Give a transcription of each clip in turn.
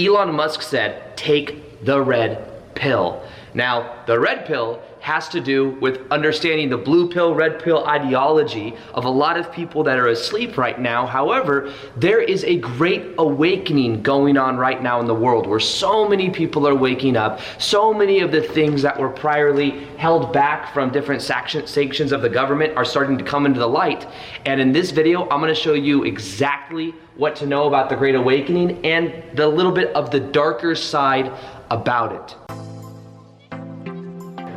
Elon Musk said, take the red pill. Now, the red pill has to do with understanding the blue pill, red pill ideology of a lot of people that are asleep right now. However, there is a great awakening going on right now in the world where so many people are waking up. So many of the things that were priorly held back from different sanctions of the government are starting to come into the light. And in this video, I'm going to show you exactly what to know about the Great Awakening and the little bit of the darker side about it.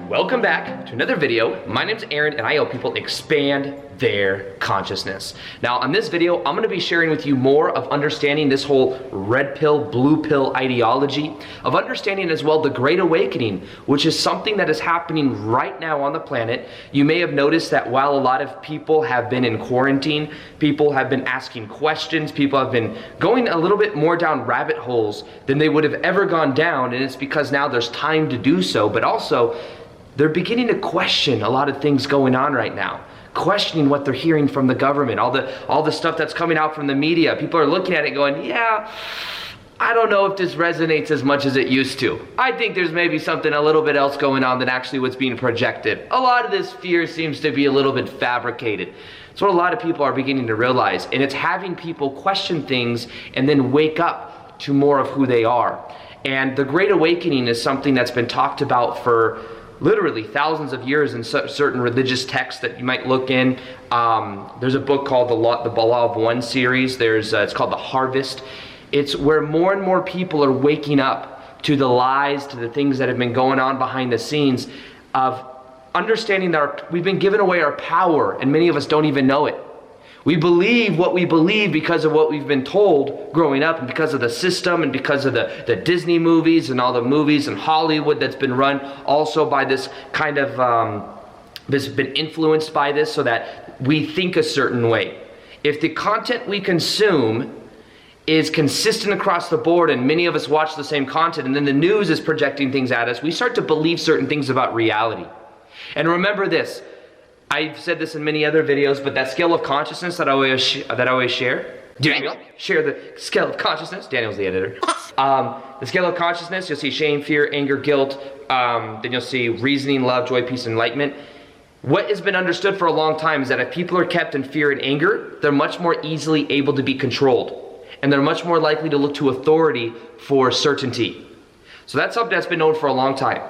Welcome back to another video. My name's Aaron and I help people expand their consciousness. Now on this video, I'm gonna be sharing with you more of understanding this whole red pill, blue pill ideology, of understanding as well the Great Awakening, which is something that is happening right now on the planet. You may have noticed that while a lot of people have been in quarantine, people have been asking questions, people have been going a little bit more down rabbit holes than they would have ever gone down, and it's because now there's time to do so, but also they're beginning to question a lot of things going on right now, questioning what they're hearing from the government, all the stuff that's coming out from the media. People are looking at it going, yeah, I don't know if this resonates as much as it used to. I think there's maybe something a little bit else going on than actually what's being projected. A lot of this fear seems to be a little bit fabricated. It's what a lot of people are beginning to realize, and it's having people question things and then wake up to more of who they are. And the Great Awakening is something that's been talked about for literally thousands of years in certain religious texts that you might look in. There's a book called the Law of One series. It's called The Harvest. It's where more and more people are waking up to the lies, to the things that have been going on behind the scenes, of understanding that we've been given away our power, and many of us don't even know it. We believe what we believe because of what we've been told growing up, and because of the system, and because of the Disney movies and all the movies in Hollywood that's been run also by this kind of, this has been influenced by this so that we think a certain way. If the content we consume is consistent across the board and many of us watch the same content and then the news is projecting things at us, we start to believe certain things about reality. And remember this, I've said this in many other videos, but that scale of consciousness that I always share. Daniel, share the scale of consciousness. Daniel's the editor. The scale of consciousness, you'll see shame, fear, anger, guilt. Then you'll see reasoning, love, joy, peace, enlightenment. What has been understood for a long time is that if people are kept in fear and anger, they're much more easily able to be controlled. And they're much more likely to look to authority for certainty. So that's something that's been known for a long time.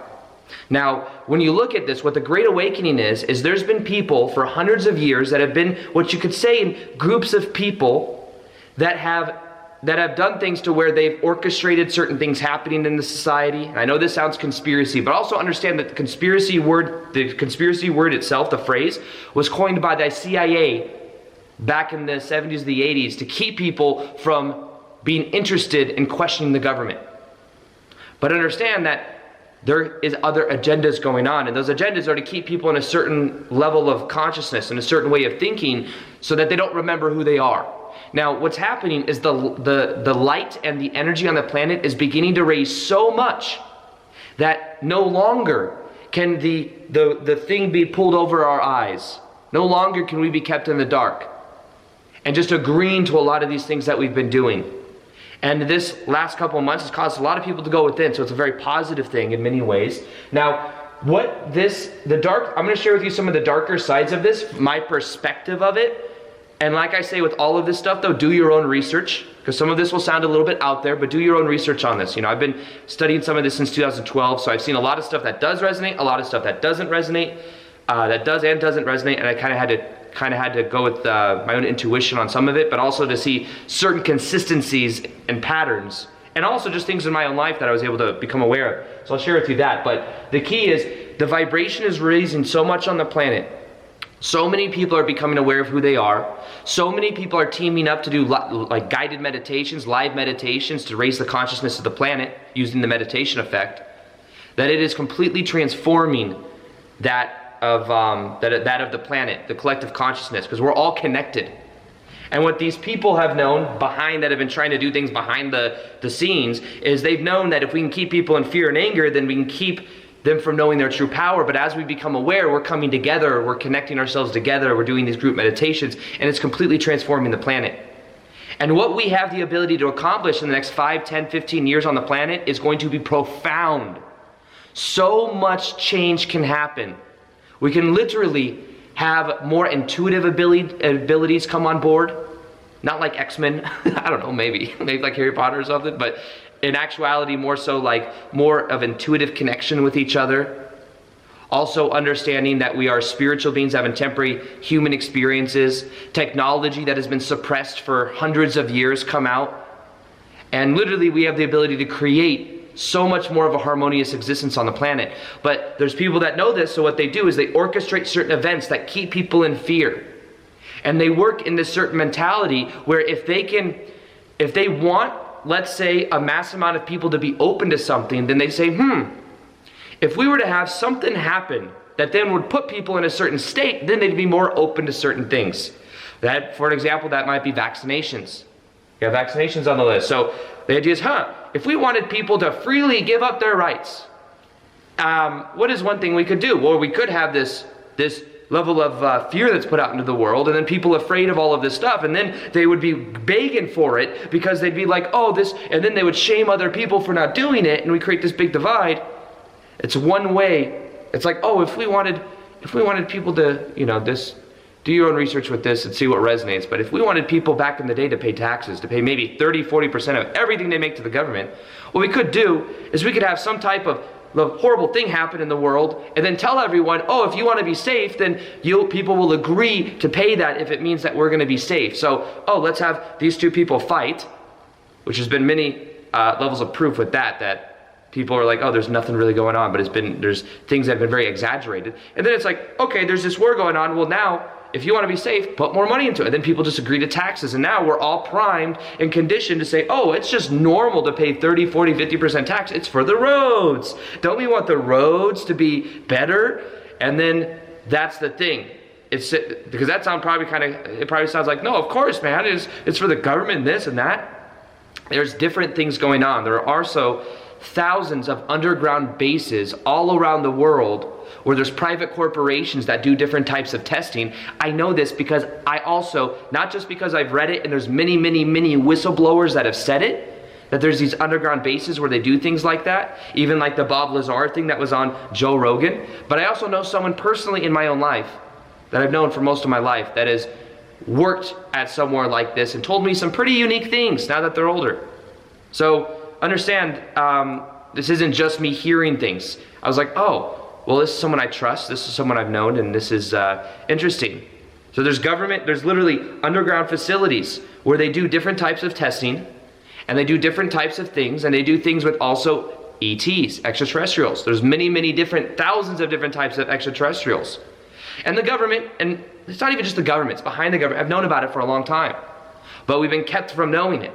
Now, when you look at this, what the Great Awakening is there's been people for hundreds of years that have been what you could say in groups of people that have done things to where they've orchestrated certain things happening in the society. And I know this sounds conspiracy, but also understand that the conspiracy word itself, the phrase, was coined by the CIA back in the 70s, the 80s, to keep people from being interested in questioning the government. But understand that there is other agendas going on, and those agendas are to keep people in a certain level of consciousness and a certain way of thinking so that they don't remember who they are. Now, what's happening is the light and the energy on the planet is beginning to raise so much that no longer can the thing be pulled over our eyes. No longer can we be kept in the dark and just agreeing to a lot of these things that we've been doing. And this last couple of months has caused a lot of people to go within, so it's a very positive thing in many ways. Now, I'm going to share with you some of the darker sides of this, my perspective of it. And like I say with all of this stuff though, do your own research, because some of this will sound a little bit out there, but do your own research on this. You know, I've been studying some of this since 2012, so I've seen a lot of stuff that does resonate, a lot of stuff that doesn't resonate, that does and doesn't resonate, and I kind of had to go with my own intuition on some of it, but also to see certain consistencies and patterns, and also just things in my own life that I was able to become aware of. So I'll share with you that. But the key is the vibration is raising so much on the planet. So many people are becoming aware of who they are. So many people are teaming up to do like guided meditations, live meditations to raise the consciousness of the planet using the meditation effect, that it is completely transforming that of the planet, the collective consciousness, because we're all connected. And what these people have known that have been trying to do things behind the scenes is they've known that if we can keep people in fear and anger, then we can keep them from knowing their true power. But as we become aware, we're coming together, we're connecting ourselves together, we're doing these group meditations, and it's completely transforming the planet. And what we have the ability to accomplish in the next 5, 10, 15 years on the planet is going to be profound. So much change can happen. We can literally have more intuitive abilities come on board. Not like X-Men, I don't know, maybe like Harry Potter or something, but in actuality more so like more of intuitive connection with each other. Also understanding that we are spiritual beings having temporary human experiences. Technology that has been suppressed for hundreds of years come out. And literally we have the ability to create so much more of a harmonious existence on the planet. But there's people that know this, so what they do is they orchestrate certain events that keep people in fear. And they work in this certain mentality where if they want, let's say, a mass amount of people to be open to something, then they say, if we were to have something happen that then would put people in a certain state, then they'd be more open to certain things. That, for an example, that might be vaccinations. You have vaccinations on the list. So the idea is, if we wanted people to freely give up their rights, what is one thing we could do? Well, we could have this level of fear that's put out into the world, and then people afraid of all of this stuff, and then they would be begging for it because they'd be like, oh, this, and then they would shame other people for not doing it, and we create this big divide. It's one way. It's like, oh, if we wanted people to, do your own research with this and see what resonates. But if we wanted people back in the day to pay taxes, to pay maybe 30-40% of everything they make to the government, what we could do is we could have some type of horrible thing happen in the world and then tell everyone, oh, if you want to be safe, then people will agree to pay that if it means that we're going to be safe. So, oh, let's have these two people fight, which has been many levels of proof with that people are like, oh, there's nothing really going on, but there's things that have been very exaggerated. And then it's like, okay, there's this war going on. Well, now, if you want to be safe, put more money into it. And then people just agree to taxes. And now we're all primed and conditioned to say, oh, it's just normal to pay 30, 40, 50% tax. It's for the roads. Don't we want the roads to be better? And then that's the thing. Because that it probably sounds like, no, of course, man, it's for the government, this and that. There's different things going on. There are also thousands of underground bases all around the world where there's private corporations that do different types of testing. I know this because I also, not just because I've read it and there's many, many, many whistleblowers that have said it, that there's these underground bases where they do things like that, even like the Bob Lazar thing that was on Joe Rogan. But I also know someone personally in my own life that I've known for most of my life that has worked at somewhere like this and told me some pretty unique things now that they're older. So understand, this isn't just me hearing things. I was like, oh, well, this is someone I trust, this is someone I've known, and this is interesting. So there's government, there's literally underground facilities where they do different types of testing, and they do different types of things, and they do things with also ETs, extraterrestrials. There's many, many different, thousands of different types of extraterrestrials. And the government, and it's not even just the government, it's behind the government. I've known about it for a long time, but we've been kept from knowing it.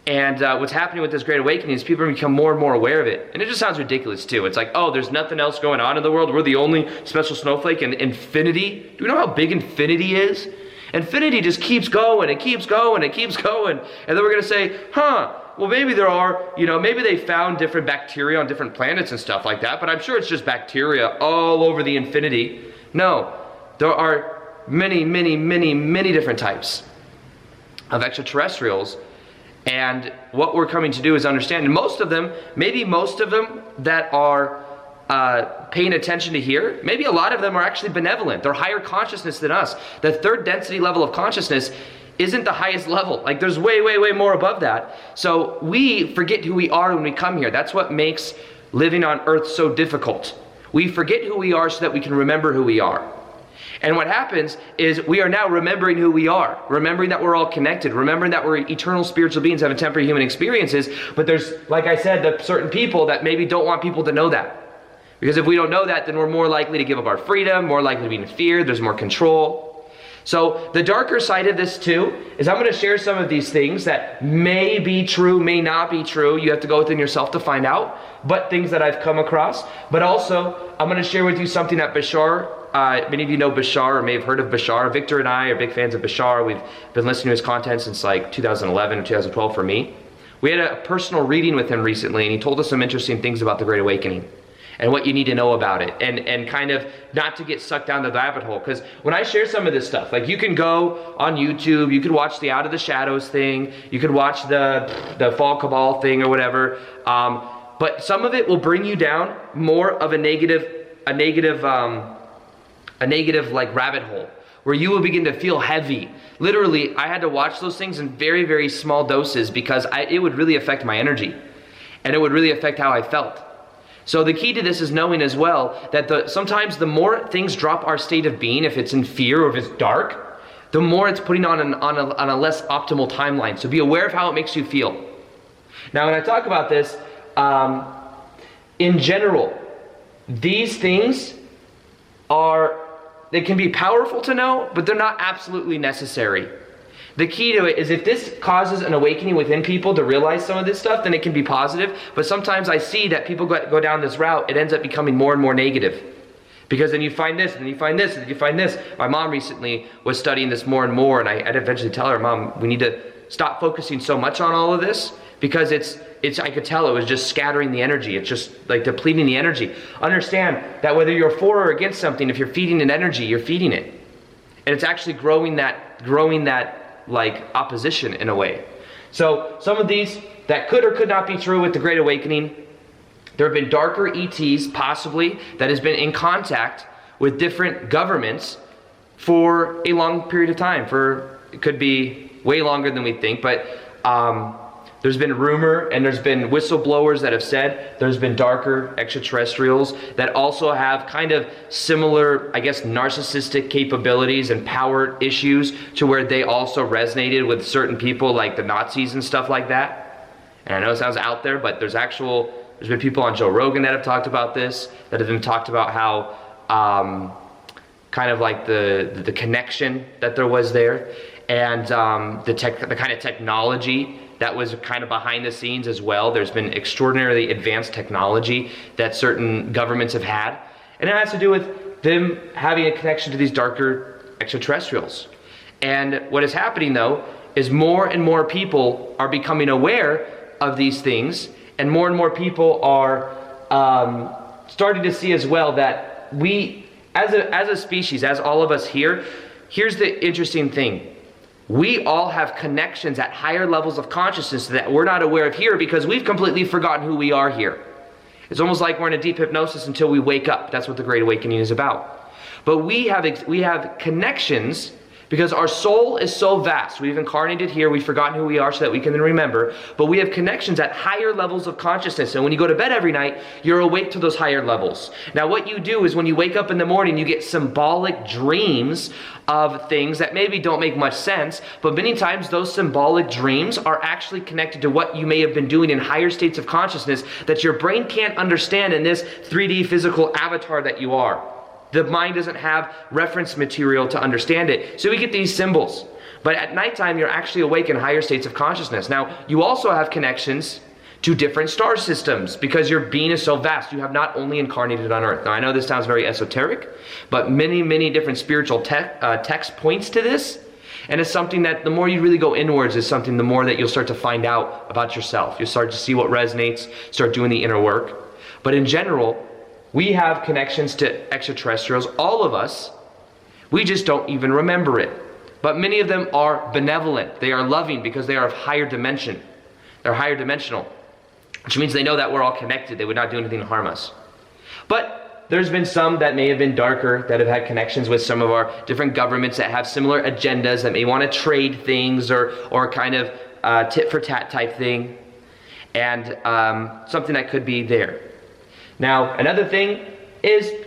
And what's happening with this Great Awakening is people become more and more aware of it. And it just sounds ridiculous too. It's like, oh, there's nothing else going on in the world. We're the only special snowflake in infinity. Do you know how big infinity is? Infinity just keeps going and keeps going and keeps going. And then we're going to say, well, maybe there are, maybe they found different bacteria on different planets and stuff like that. But I'm sure it's just bacteria all over the infinity. No, there are many, many, many, many different types of extraterrestrials. And what we're coming to do is understand, and most of them that are paying attention to here, maybe a lot of them are actually benevolent. They're higher consciousness than us. The third density level of consciousness isn't the highest level. Like there's way, way, way more above that. So we forget who we are when we come here. That's what makes living on Earth so difficult. We forget who we are so that we can remember who we are. And what happens is we are now remembering who we are, remembering that we're all connected, remembering that we're eternal spiritual beings having temporary human experiences. But there's, like I said, the certain people that maybe don't want people to know that. Because if we don't know that, then we're more likely to give up our freedom, more likely to be in fear, there's more control. So the darker side of this too is I'm going to share some of these things that may be true, may not be true. You have to go within yourself to find out, but things that I've come across. But also, I'm going to share with you something that Bashar, many of you know Bashar or may have heard of Bashar. Victor and I are big fans of Bashar. We've been listening to his content since like 2011 or 2012 for me. We had a personal reading with him recently, and he told us some interesting things about the Great Awakening. and what you need to know about it, and kind of not to get sucked down the rabbit hole. Because when I share some of this stuff, like you can go on YouTube, you could watch the Out of the Shadows thing, you could watch the Fall Cabal thing or whatever, but some of it will bring you down more of a negative like rabbit hole, where you will begin to feel heavy. Literally, I had to watch those things in very, very small doses because it would really affect my energy, and it would really affect how I felt. So the key to this is knowing as well that sometimes the more things drop our state of being, if it's in fear or if it's dark, the more it's putting on a less optimal timeline. So be aware of how it makes you feel. Now, when I talk about this, in general, these things they can be powerful to know, but they're not absolutely necessary. The key to it is if this causes an awakening within people to realize some of this stuff, then it can be positive. But sometimes I see that people go down this route, it ends up becoming more and more negative. Because then you find this, and then you find this, and then you find this. My mom recently was studying this more and more, and I'd eventually tell her, Mom, we need to stop focusing so much on all of this, because I could tell it was just scattering the energy. It's just like depleting the energy. Understand that whether you're for or against something, if you're feeding it energy, you're feeding it. And it's actually growing that like opposition in a way. So some of these that could or could not be true with the Great Awakening. There have been darker ETs possibly that has been in contact with different governments for a long period of time. It could be way longer than we think, but there's been rumor and there's been whistleblowers that have said there's been darker extraterrestrials that also have kind of similar, I guess, narcissistic capabilities and power issues to where they also resonated with certain people like the Nazis and stuff like that. And I know it sounds out there, but there's been people on Joe Rogan that have talked about this, that have been talked about how kind of like the connection that there was there, and the kind of technology that was kind of behind the scenes as well. There's been extraordinarily advanced technology that certain governments have had, and it has to do with them having a connection to these darker extraterrestrials. And what is happening though is more and more people are becoming aware of these things, and more people are starting to see as well that we, as a species, as all of us here, here's the interesting thing. We all have connections at higher levels of consciousness that we're not aware of here because we've completely forgotten who we are here. It's almost like we're in a deep hypnosis until we wake up. That's what the Great Awakening is about. But we have connections because our soul is so vast. We've incarnated here, we've forgotten who we are so that we can then remember, but we have connections at higher levels of consciousness. And when you go to bed every night, you're awake to those higher levels. Now what you do is when you wake up in the morning, you get symbolic dreams of things that maybe don't make much sense, but many times those symbolic dreams are actually connected to what you may have been doing in higher states of consciousness that your brain can't understand in this 3D physical avatar that you are. The mind doesn't have reference material to understand it. So we get these symbols. But at nighttime, you're actually awake in higher states of consciousness. Now, you also have connections to different star systems because your being is so vast. You have not only incarnated on Earth. Now, I know this sounds very esoteric, but many different spiritual text points to this. And it's something that the more you really go inwards is something the more that you'll start to find out about yourself. You'll start to see what resonates, start doing the inner work. But in general, we have connections to extraterrestrials, all of us. We just don't even remember it. But many of them are benevolent. They are loving because they are of higher dimension. They're higher dimensional, which means they know that we're all connected. They would not do anything to harm us. But there's been some that may have been darker, that have had connections with some of our different governments that have similar agendas, that may want to trade things or kind of tit for tat type thing. And something that could be there. Now, another thing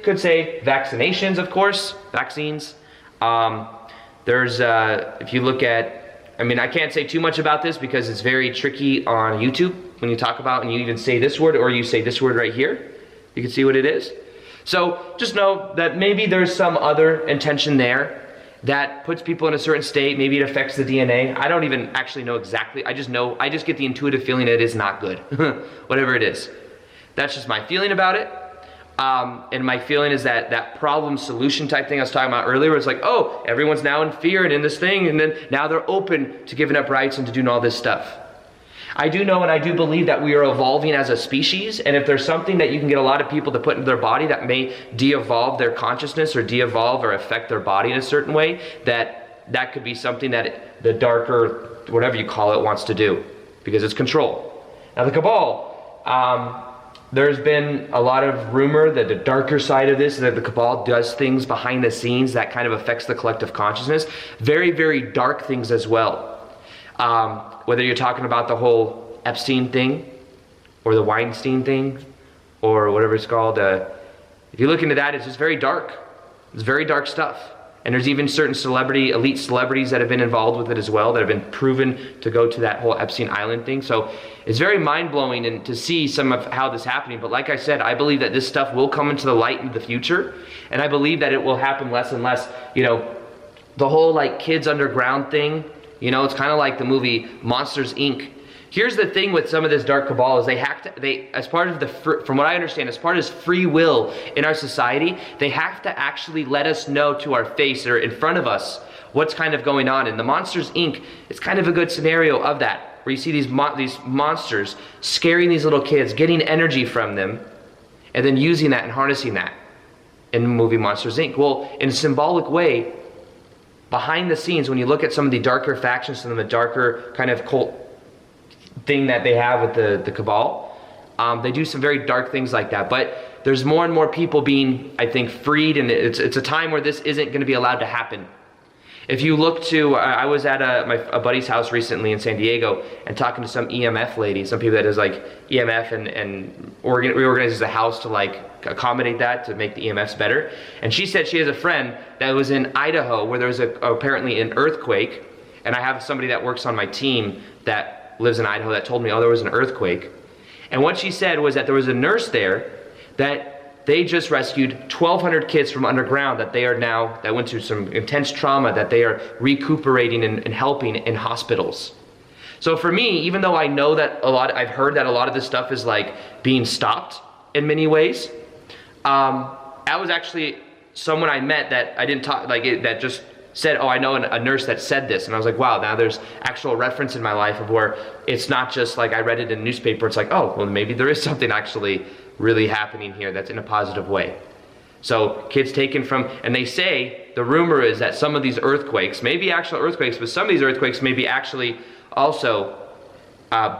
could say vaccinations, of course, vaccines. If you look at, I can't say too much about this because it's very tricky on YouTube when you talk about and you even say this word or you say this word right here. You can see what it is. So just know that maybe there's some other intention there that puts people in a certain state. Maybe it affects the DNA. I don't even actually know exactly. I just get the intuitive feeling that it is not good, whatever it is. That's just my feeling about it. And my feeling is that problem solution type thing I was talking about earlier, where it's like, oh, everyone's now in fear and in this thing, and then now they're open to giving up rights and to doing all this stuff. I do know and I do believe that we are evolving as a species, and if there's something that you can get a lot of people to put into their body that may de-evolve their consciousness or de-evolve or affect their body in a certain way, that could be something that the darker, whatever you call it, wants to do, because it's control. Now the Cabal, there's been a lot of rumor that the darker side of this is that the Cabal does things behind the scenes that kind of affects the collective consciousness. Very, very dark things as well. Whether you're talking about the whole Epstein thing, or the Weinstein thing, or whatever it's called. If you look into that, it's just very dark. It's very dark stuff. And there's even certain elite celebrities that have been involved with it as well, that have been proven to go to that whole Epstein Island thing. So it's very mind-blowing and to see some of how this is happening. But like I said, I believe that this stuff will come into the light in the future. And I believe that it will happen less and less. You know, the whole like kids underground thing, you know, it's kind of like the movie Monsters, Inc. Here's the thing with some of this dark cabal is they as part of from what I understand, as part of free will in our society, they have to actually let us know to our face or in front of us what's kind of going on. And the Monsters, Inc. is kind of a good scenario of that, where you see these monsters scaring these little kids, getting energy from them, and then using that and harnessing that in the movie Monsters, Inc. Well, in a symbolic way, behind the scenes, when you look at some of the darker factions, some of the darker kind of cult thing that they have with the Cabal, they do some very dark things like that. But there's more and more people being, I think, freed, and it's a time where this isn't going to be allowed to happen. If you look to, I was at a buddy's house recently in San Diego and talking to some EMF lady, some people that does like EMF and reorganizes the house to like accommodate that, to make the EMFs better. And she said she has a friend that was in Idaho where there was apparently an earthquake, and I have somebody that works on my team that lives in Idaho that told me, oh, there was an earthquake. And what she said was that there was a nurse there that they just rescued 1,200 kids from underground that went through some intense trauma, that they are recuperating and helping in hospitals. So for me, even though I know that I've heard that a lot of this stuff is like being stopped in many ways, that was actually someone I met that I didn't talk, that just said, oh, I know a nurse that said this. And I was like, wow, now there's actual reference in my life of where it's not just like I read it in a newspaper. It's like, oh, well, maybe there is something actually really happening here that's in a positive way. So kids taken from, and they say, the rumor is that some of these earthquakes, maybe actual earthquakes, but some of these earthquakes may be actually also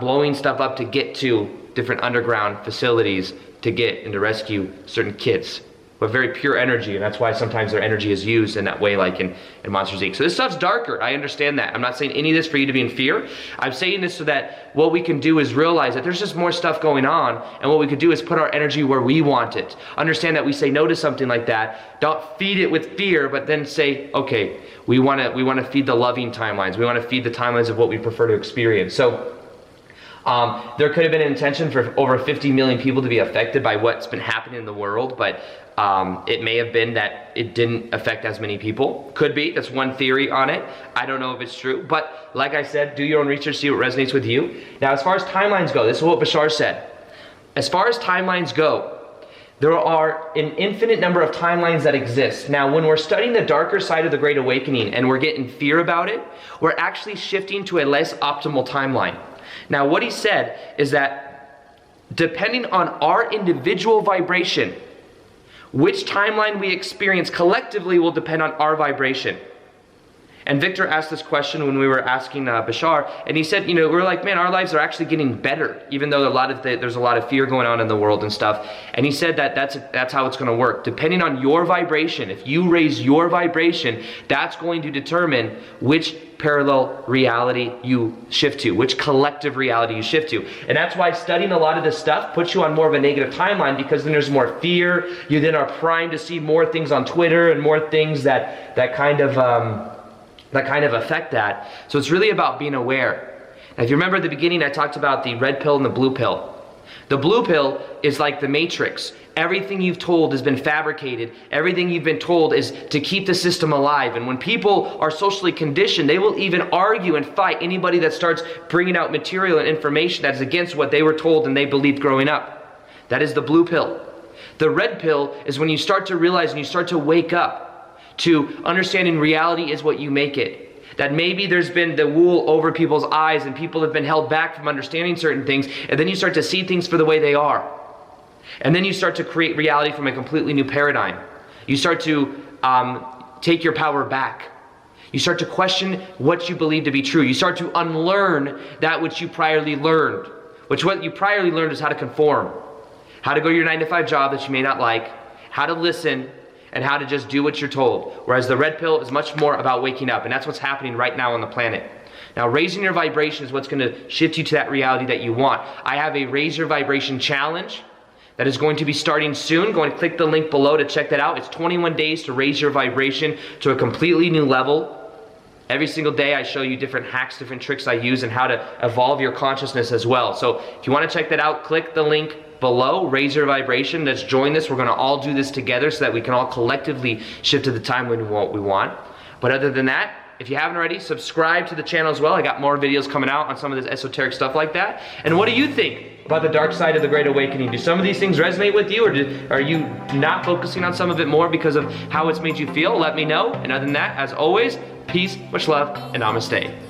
blowing stuff up to get to different underground facilities to get and to rescue certain kids. But very pure energy, and that's why sometimes their energy is used in that way, like in Monsters, Inc. So this stuff's darker, I understand that. I'm not saying any of this for you to be in fear. I'm saying this so that what we can do is realize that there's just more stuff going on, and what we could do is put our energy where we want it. Understand that we say no to something like that. Don't feed it with fear, but then say, okay, we want to feed the loving timelines. We want to feed the timelines of what we prefer to experience. So there could have been an intention for over 50 million people to be affected by what's been happening in the world, but it may have been that it didn't affect as many people. Could be. That's one theory on it. I don't know if it's true. But like I said, do your own research, see what resonates with you. Now, as far as timelines go, this is what Bashar said. As far as timelines go, there are an infinite number of timelines that exist. Now, when we're studying the darker side of the Great Awakening and we're getting fear about it, we're actually shifting to a less optimal timeline. Now, what he said is that depending on our individual vibration, which timeline we experience collectively will depend on our vibration. And Victor asked this question when we were asking Bashar, and he said, we're like, man, our lives are actually getting better, even though there's a lot of fear going on in the world and stuff. And he said that that's how it's going to work. Depending on your vibration, if you raise your vibration, that's going to determine which parallel reality you shift to, which collective reality you shift to. And that's why studying a lot of this stuff puts you on more of a negative timeline, because then there's more fear. You then are primed to see more things on Twitter and more things that kind of affect that. So it's really about being aware. Now, if you remember at the beginning, I talked about the red pill and the blue pill. The blue pill is like the Matrix. Everything you've told has been fabricated. Everything you've been told is to keep the system alive. And when people are socially conditioned, they will even argue and fight anybody that starts bringing out material and information that is against what they were told and they believed growing up. That is the blue pill. The red pill is when you start to realize and you start to wake up to understanding reality is what you make it. That maybe there's been the wool over people's eyes and people have been held back from understanding certain things, and then you start to see things for the way they are. And then you start to create reality from a completely new paradigm. You start to take your power back. You start to question what you believe to be true. You start to unlearn that which you priorly learned. What you priorly learned is how to conform. How to go to your 9-to-5 job that you may not like. How to listen. And how to just do what you're told. Whereas the red pill is much more about waking up. And that's what's happening right now on the planet. Now, raising your vibration is what's going to shift you to that reality that you want. I have a Raise Your Vibration Challenge that is going to be starting soon. Go and click the link below to check that out. It's 21 days to raise your vibration to a completely new level. Every single day I show you different hacks, different tricks I use, and how to evolve your consciousness as well. So if you want to check that out, click the link below, Raise Your Vibration. Let's join this. We're going to all do this together so that we can all collectively shift to the time when we want. But other than that, if you haven't already, subscribe to the channel as well. I got more videos coming out on some of this esoteric stuff like that. And what do you think about the dark side of the Great Awakening? Do some of these things resonate with you, or are you not focusing on some of it more because of how it's made you feel? Let me know. And other than that, as always, peace, much love, and namaste.